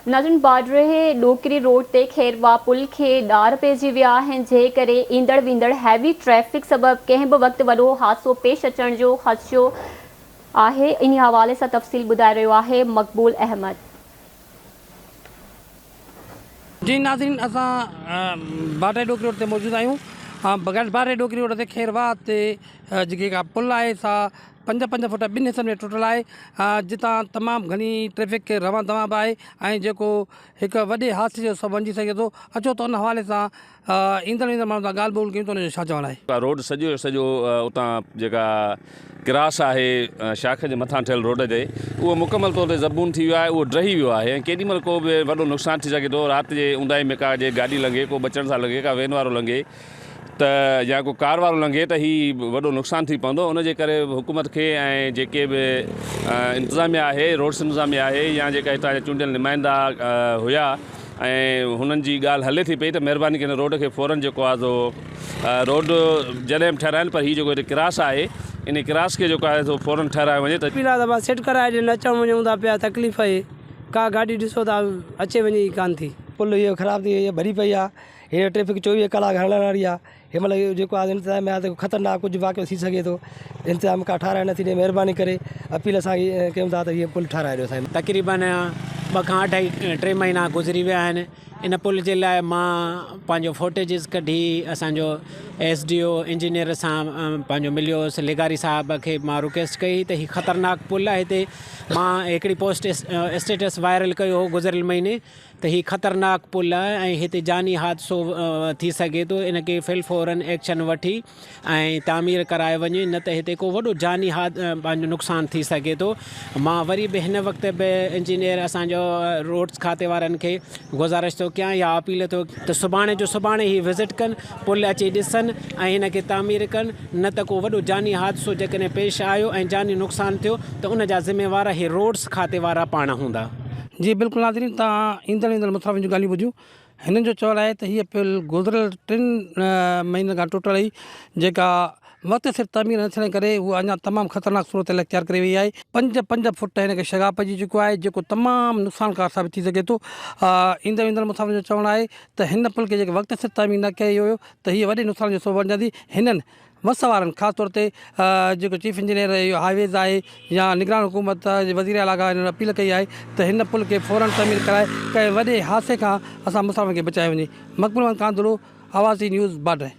नाज़रीन बाडरे डोकरी रोड ते खैरवा पुल के डार पेजी विया आहिनि जे करे ईंदड़ वेंदड़ हैवी ट्रैफिक सबब कंहिं बि वक़्तु वॾो हादसो पेश अचण जो ख़दशो आहे। इन हवाले सां तफ़सील ॿुधाए रहियो आहे मक़बूल अहमद। जी नाज़रीन असां बाडरे डोकरी रोड ते मौजूद आहियूं। बाडरे डोकरी रोड ते खैरवा ते जेके पुल आहे सा 5-5 फुट ॿिनि हिसनि में टुटल आहे, जितां तमामु घणी ट्रैफिक रवां दवां बि आहे ऐं जेको हिकु वॾे हादसे जो सबबु बणिजी सघे थो। अचो त उन हवाले सां ईंदड़ वेंदड़ माण्हुनि सां ॻाल्हि ॿोल कयूं त उनजो छा चवणु आहे। रोड सॼो उतां जेका क्रास आहे शाख जे मथां ठहियल रोड ते उहो मुकमल तौर ते ज़बून थी वियो आहे, उहो ड्रही वियो आहे ऐं केॾीमहिल को बि वॾो नुक़सानु थी सघे थो। राति जे ऊंदाही में का जे गाॾी लंघे, को बचण सां लॻे, का वैन वारो लंघे त या को कार वारो लंघे त हीउ वॾो नुक़सानु थी पवंदो। उनजे करे हुकूमत खे ऐं जेके बि इंतिज़ामिया आहे, रोड्स इंतिज़ामिया आहे या जेका हितां जा चूंडियल नुमाइंदा हुया ऐं हुननि जी ॻाल्हि हले थी पई त महिरबानी करे रोड खे फ़ौरन जेको आहे सो रोड जॾहिं बि ठाराइनि, पर हीउ जेको हिते क्रास आहे इन क्रास खे जेको आहे सो फ़ौरन ठारायो वञे त पीला दफ़ा सेट कराए ॾियनि, अचणु वञूं था पिया, तकलीफ़ आहे, का गाॾी ॾिसो था अचे वञे कान थी। पुल इहो ख़राबु थी वई, भरी पई आहे, हीअ ट्रैफिक 24 कलाक हलण वारी आहे। हिन महिल जेको आहे इंतिज़ाम आहे त ख़तरनाक कुझु वाक़ियो थी सघे थो। इंतिज़ाम का ठाराए नथी ॾे, महिरबानी करे अपील असां कयूं था त हीअ पुल ठाराए ॾियो साईं। तक़रीबन 2 खां 3 महीना गुज़री विया आहिनि। इन पुल जे लाइ मां पंहिंजो फोटेजिस कढी असांजो SDO इंजीनियर सां पंहिंजो मिलियोसि, लेगारी साहब खे मां रिक्वेस्ट कई त हीउ ख़तरनाक पुल आहे। हिते मां हिकिड़ी पोस्ट स्टेटस वायरल कयो हो गुज़िरियल महीने त हीउ ख़तरनाक पुल आहे ऐं हिते जानी हादसो थी सघे थो। इनखे फ़ौरन एक्शन वठी ऐं तामीर कराए वञे, न त हिते को वॾो जानी पंहिंजो नुक़सानु थी सघे थो। मां वरी बि हिन वक़्तु बि इंजीनियर असांजो रोड्स खाते वारनि खे गुज़ारिश थो कयां या अपील थो त सुभाणे जो सुभाणे ई विज़िट कनि, पुल अची ॾिसनि ऐं हिन खे तामीर कनि, न त को वॾो जानी हादसो जेकॾहिं पेश आयो ऐं जानी नुक़सानु थियो त उन जा ज़िम्मेवार इहे रोड्स खाते वारा पाण हूंदा। जी बिल्कुलु नाज़रीन, तव्हां ईंदड़ वेंदड़ मुसाफ़िरनि जूं ॻाल्हियूं ॿुधियूं। हिननि जो चवणु आहे त हीअ पुल गुज़िरियल 3 महीननि खां टुटल हुई, जेका वक़्तु सिर तामीर न थियण करे उहा अञा तमामु ख़तरनाक सूरत इख्तियार करे वई आहे। 5 फुट हिन खे शगा पइजी चुको आहे, जेको तमामु नुक़सानकार साबित थी सघे थो। ईंदड़ वेंदड़ मुसाफ़िरनि जो चवणु आहे त हिन पुल खे जेके वक़्तु सिर तामीर न कयो हुयो त हीअ वॾे नुक़सान जो सबबु बणिजंदी। हिननि वस वारनि ख़ासि तौर ते जेको चीफ इंजीनियर इहो हाईवेज़ आहे या निगरान हुकूमत जे वज़ीर आला खां हिननि अपील कई आहे त हिन पुल खे फ़ौरन तामीर कराए कंहिं वॾे हादसे खां असां मुसाफ़िरनि खे बचाए वञे। मक़बूल अहमद कांदड़ो, आवाज़ी न्यूज़ बाडरे।